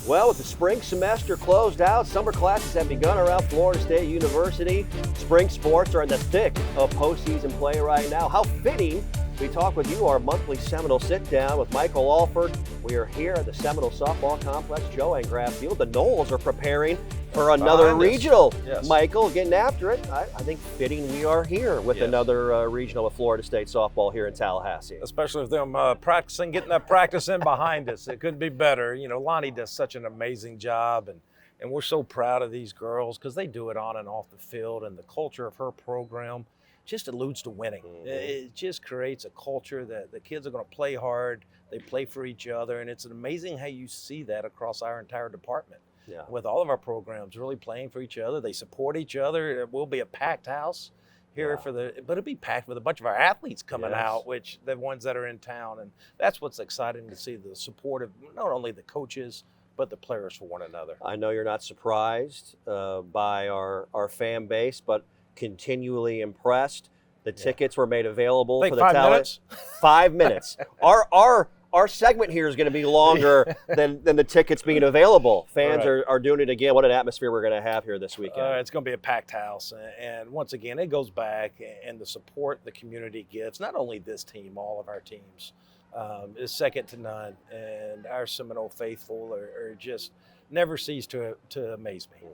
Well, with the spring semester closed out, summer classes have begun around Florida State University. Spring sports are in the thick of postseason play right now. How fitting we talk with you, our monthly Seminole sit-down with Michael Alford. We are here at the Seminole Softball Complex, Joe and Graff Field. The Noles are preparing for another regional. Yes. Michael, getting after it. I think fitting we are here with another regional of Florida State softball here in Tallahassee. Especially with them practicing, getting that practice in behind us. It couldn't be better. You know, Lonnie does such an amazing job, and we're so proud of these girls because they do it on and off the field, and the culture of her program just alludes to winning. Mm-hmm. It just creates a culture that the kids are going to play hard, they play for each other, and it's amazing how you see that across our entire department. Yeah. With all of our programs really playing for each other, they support each other. It will be a packed house here but it'll be packed with a bunch of our athletes coming out, which the ones that are in town, and that's what's exciting to see, the support of not only the coaches but the players for one another. I know you're not surprised by our fan base, but continually impressed. The tickets were made available for the 5 talent. minutes? 5 minutes. Our segment here is going to be longer than the tickets being available. Fans are doing it again. What an atmosphere we're going to have here this weekend. It's going to be a packed house. And once again, it goes back, and the support the community gives, not only this team, all of our teams, is second to none. And our Seminole faithful are just never cease to amaze me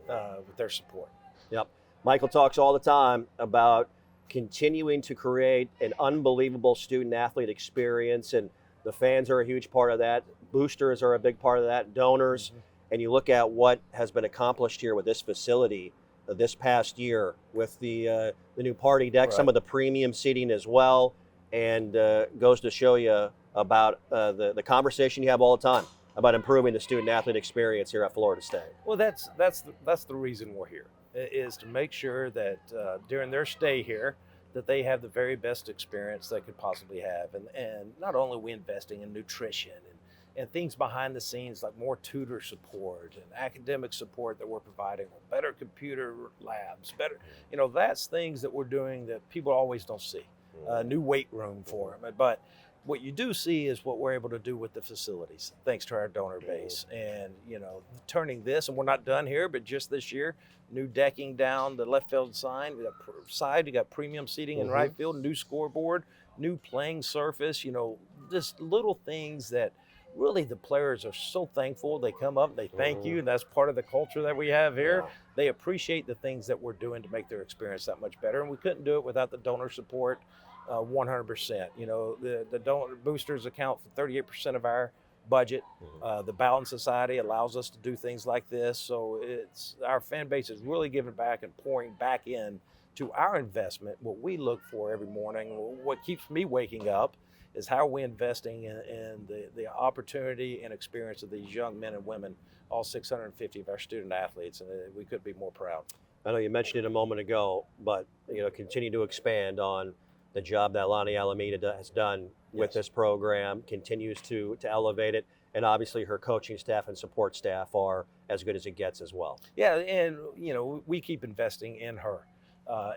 with their support. Yep. Michael talks all the time about continuing to create an unbelievable student-athlete experience, and the fans are a huge part of that. Boosters are a big part of that, donors. Mm-hmm. And you look at what has been accomplished here with this facility this past year with the new party deck, some of the premium seating as well, and goes to show you about the conversation you have all the time about improving the student-athlete experience here at Florida State. Well, that's the reason we're here, is to make sure that during their stay here, that they have the very best experience they could possibly have. And not only are we investing in nutrition and things behind the scenes like more tutor support and academic support that we're providing, better computer labs, that's things that we're doing that people always don't see. New weight room for them. But what you do see is what we're able to do with the facilities, thanks to our donor base. And, turning this, and we're not done here, but just this year, new decking down the left field side, you got premium seating in right field, new scoreboard, new playing surface, just little things that really the players are so thankful. They come up, they thank you, and that's part of the culture that we have here. Yeah. They appreciate the things that we're doing to make their experience that much better, and we couldn't do it without the donor support. 100%. The donor boosters account for 38% of our budget. The Balance Society allows us to do things like this. So our fan base is really giving back and pouring back in to our investment. What we look for every morning, what keeps me waking up, is how are we investing in the opportunity and experience of these young men and women, all 650 of our student athletes, and we couldn't be more proud. I know you mentioned it a moment ago, but continue to expand on the job that Lonnie Alameda has done with this program, continues to elevate it, and obviously her coaching staff and support staff are as good as it gets as well. Yeah, and we keep investing in her,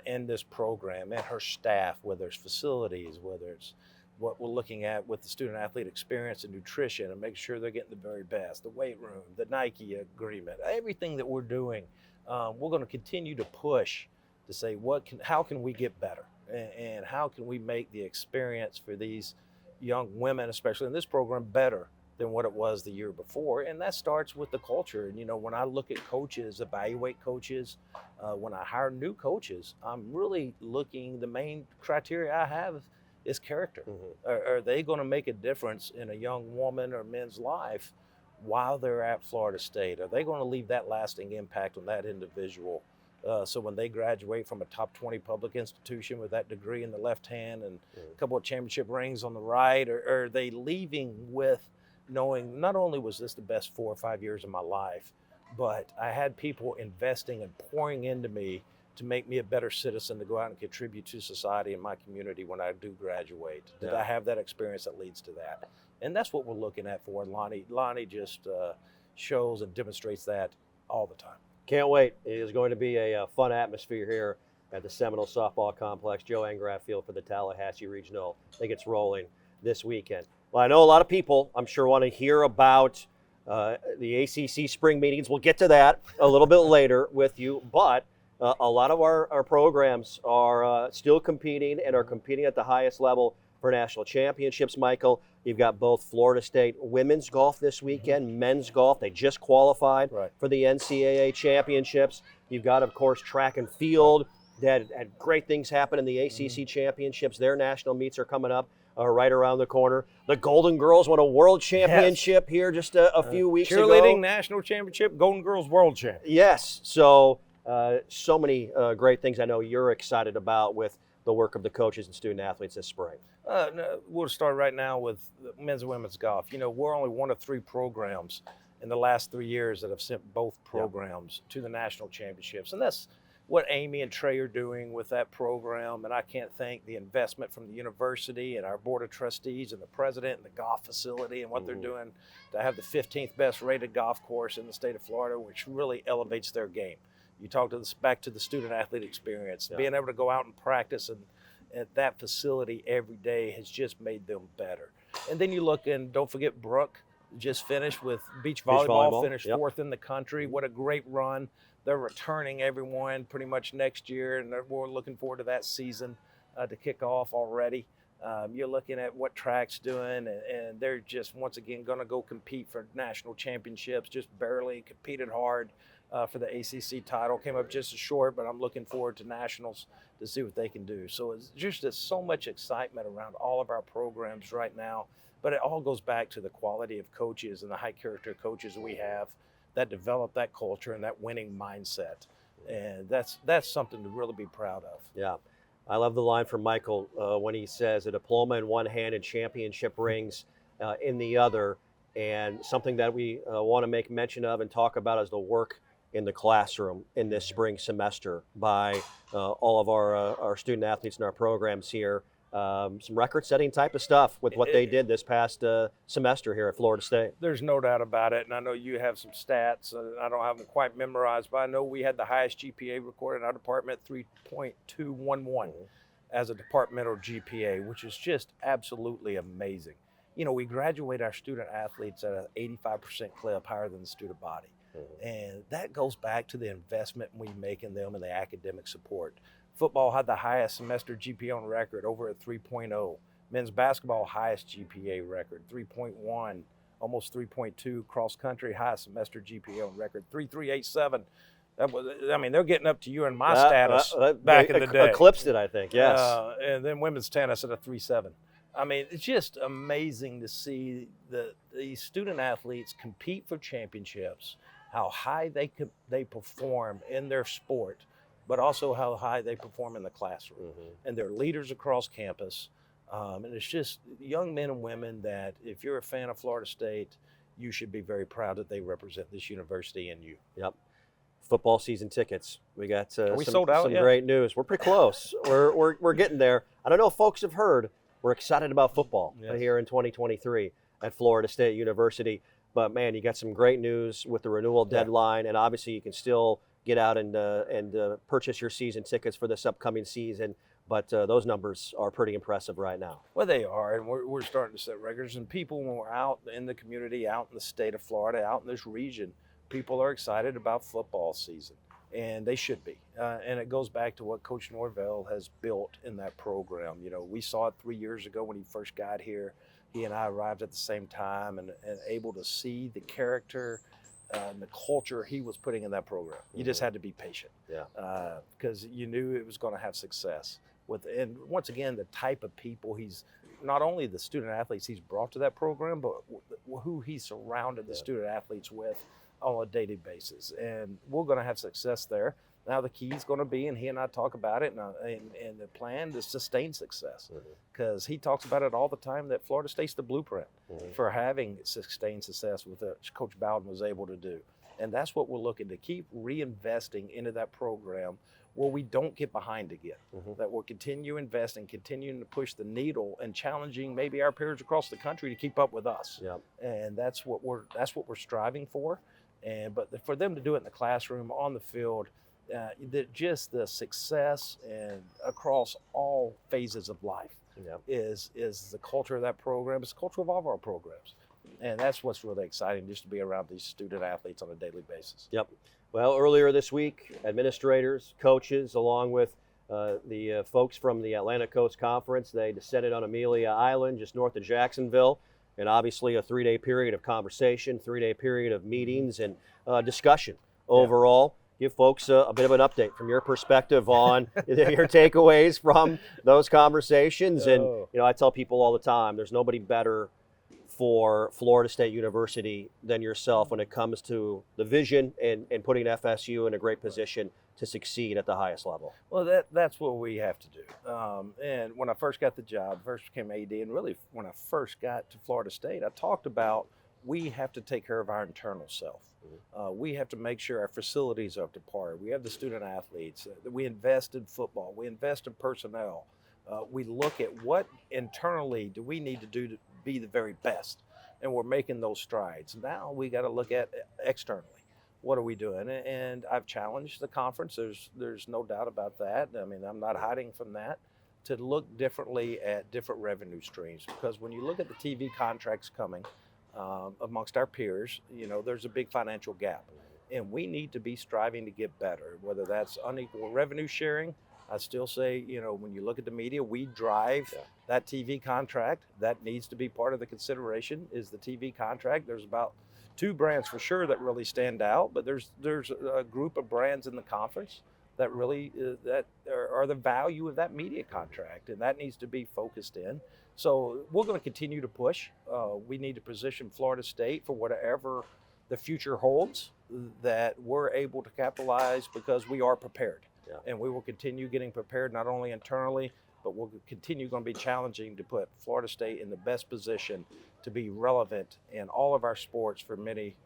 in this program, and her staff, whether it's facilities, whether it's what we're looking at with the student-athlete experience and nutrition, and make sure they're getting the very best, the weight room, the Nike agreement, everything that we're doing. We're going to continue to push to say how can we get better? And how can we make the experience for these young women, especially in this program, better than what it was the year before? And that starts with the culture. And, when I look at coaches, evaluate coaches, when I hire new coaches, I'm really looking, the main criteria I have is character. Are they going to make a difference in a young woman or men's life while they're at Florida State? Are they going to leave that lasting impact on that individual? So when they graduate from a top 20 public institution with that degree in the left hand and a couple of championship rings on the right, or are they leaving with knowing not only was this the best 4 or 5 years of my life, but I had people investing and pouring into me to make me a better citizen to go out and contribute to society and my community when I do graduate. Did I have that experience that leads to that? And that's what we're looking at for. And Lonnie just shows and demonstrates that all the time. Can't wait. It is going to be a fun atmosphere here at the Seminole Softball Complex, Joe and Graff Field for the Tallahassee Regional. I think it's rolling this weekend. Well, I know a lot of people, I'm sure, want to hear about the ACC spring meetings. We'll get to that a little bit later with you, but a lot of our programs are still competing and are competing at the highest level for national championships, Michael. You've got both Florida State women's golf this weekend, men's golf. They just qualified for the NCAA championships. You've got, of course, track and field that had great things happen in the ACC championships. Their national meets are coming up right around the corner. The Golden Girls won a world championship here just a few weeks ago. Cheerleading national championship, Golden Girls world champ. Yes. So many great things I know you're excited about with the work of the coaches and student athletes this spring. No, we'll start right now with men's and women's golf. You know, we're only one of 3 programs in the last 3 years that have sent both programs to the national championships. And that's what Amy and Trey are doing with that program. And I can't thank the investment from the university and our board of trustees and the president and the golf facility and what they're doing to have the 15th best rated golf course in the state of Florida, which really elevates their game. You talk to back to the student athlete experience, being able to go out and practice at that facility every day has just made them better. And then you look, and don't forget Brooke just finished with beach volleyball. Finished 4th in the country. What a great run. They're returning everyone pretty much next year, and we're looking forward to that season to kick off already. You're looking at what track's doing, and they're just, once again, going to go compete for national championships, just barely competed hard for the ACC title. Came up just as short, but I'm looking forward to nationals to see what they can do. So it's just so much excitement around all of our programs right now, but it all goes back to the quality of coaches and the high character coaches we have that develop that culture and that winning mindset. And that's something to really be proud of. Yeah. I love the line from Michael when he says a diploma in one hand and championship rings in the other. And something that we want to make mention of and talk about is the work in the classroom in this spring semester by all of our student athletes in our programs here. Some record-setting type of stuff with what they did this past semester here at Florida State. There's no doubt about it, and I know you have some stats. I don't have them quite memorized, but I know we had the highest GPA recorded in our department, 3.211 as a departmental GPA, which is just absolutely amazing. You know, we graduate our student athletes at an 85% clip, higher than the student body. And that goes back to the investment we make in them and the academic support. Football had the highest semester GPA on record, over at 3.0. Men's basketball, highest GPA record, 3.1, almost 3.2. Cross country, highest semester GPA on record, 3.387. They're getting up to you and my status back in the day. Eclipsed it, I think, yes. And then women's tennis at a 3.7. I mean, it's just amazing to see these student athletes compete for championships, how high they perform in their sport, but also how high they perform in the classroom. And they're leaders across campus. And it's just young men and women that, if you're a fan of Florida State, you should be very proud that they represent this university and you. Yep. Football season tickets. We got some great news. We're pretty close. We're getting there. I don't know if folks have heard, we're excited about football here in 2023 at Florida State University. But man, you got some great news with the renewal deadline, and obviously you can still get out and purchase your season tickets for this upcoming season. But those numbers are pretty impressive right now. Well, they are, and we're starting to set records. And people, when we're out in the community, out in the state of Florida, out in this region, people are excited about football season, and they should be. And it goes back to what Coach Norvell has built in that program. You know, we saw it 3 years ago when he first got here. He and I arrived at the same time, and able to see the character and the culture he was putting in that program. You just had to be patient, because you knew it was going to have success. And once again, the type of people he's, not only the student athletes he's brought to that program, but who he surrounded the student athletes with on a daily basis. And we're going to have success there. Now the key is going to be, and he and I talk about it, and the plan to sustain success, because he talks about it all the time, that Florida State's the blueprint for having sustained success with what Coach Bowden was able to do. And that's what we're looking to keep reinvesting into that program, where we don't get behind again, that we'll continue investing, continuing to push the needle and challenging maybe our peers across the country to keep up with us. And that's what we're striving for. But for them to do it in the classroom, on the field, just the success and across all phases of life is the culture of that program. It's the culture of all of our programs. And that's what's really exciting, just to be around these student athletes on a daily basis. Yep. Well, earlier this week, administrators, coaches, along with the folks from the Atlantic Coast Conference, they descended on Amelia Island, just north of Jacksonville, and obviously a 3-day period of conversation, 3-day period of meetings and discussion overall. Give folks a bit of an update from your perspective on your takeaways from those conversations. And, I tell people all the time, there's nobody better for Florida State University than yourself when it comes to the vision and putting FSU in a great position to succeed at the highest level. Well, that's what we have to do. And when I first got the job, first became AD, and really when I first got to Florida State, I talked about we have to take care of our internal self. We have to make sure our facilities are up to par. We have the student athletes. We invest in football. We invest in personnel. We look at what internally do we need to do to be the very best, and we're making those strides. Now we got to look at externally. What are we doing? And I've challenged the conference. There's no doubt about that. I mean, I'm not hiding from that, to look differently at different revenue streams, because when you look at the TV contracts coming amongst our peers, there's a big financial gap, and we need to be striving to get better, whether that's unequal revenue sharing. I still say, when you look at the media, we drive that TV contract. That needs to be part of the consideration, is the TV contract. There's about 2 brands for sure that really stand out, but there's a group of brands in the conference that really that are the value of that media contract, and that needs to be focused in. So we're going to continue to push. We need to position Florida State for whatever the future holds, that we're able to capitalize, because we are prepared. And we will continue getting prepared, not only internally, but we'll continue going to be challenging to put Florida State in the best position to be relevant in all of our sports for many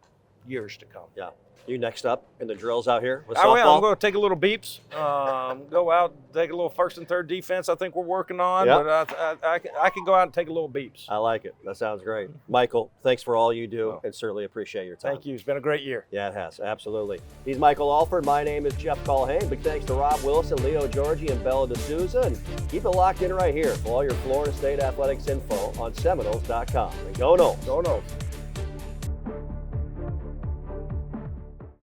years to come. Yeah. You next up in the drills out here with I softball? will. I'm going to take a little beeps, go out, take a little first and third defense I think we're working on, but I can go out and take a little beeps. I like it. That sounds great. Michael, thanks for all you do, and certainly appreciate your time. Thank you. It's been a great year. Yeah, it has. Absolutely. He's Michael Alford. My name is Jeff Culhane. Big thanks to Rob Wilson, Leo Georgie, and Bella D'Souza. And keep it locked in right here for all your Florida State athletics info on Seminoles.com. And go Noles. Go Noles.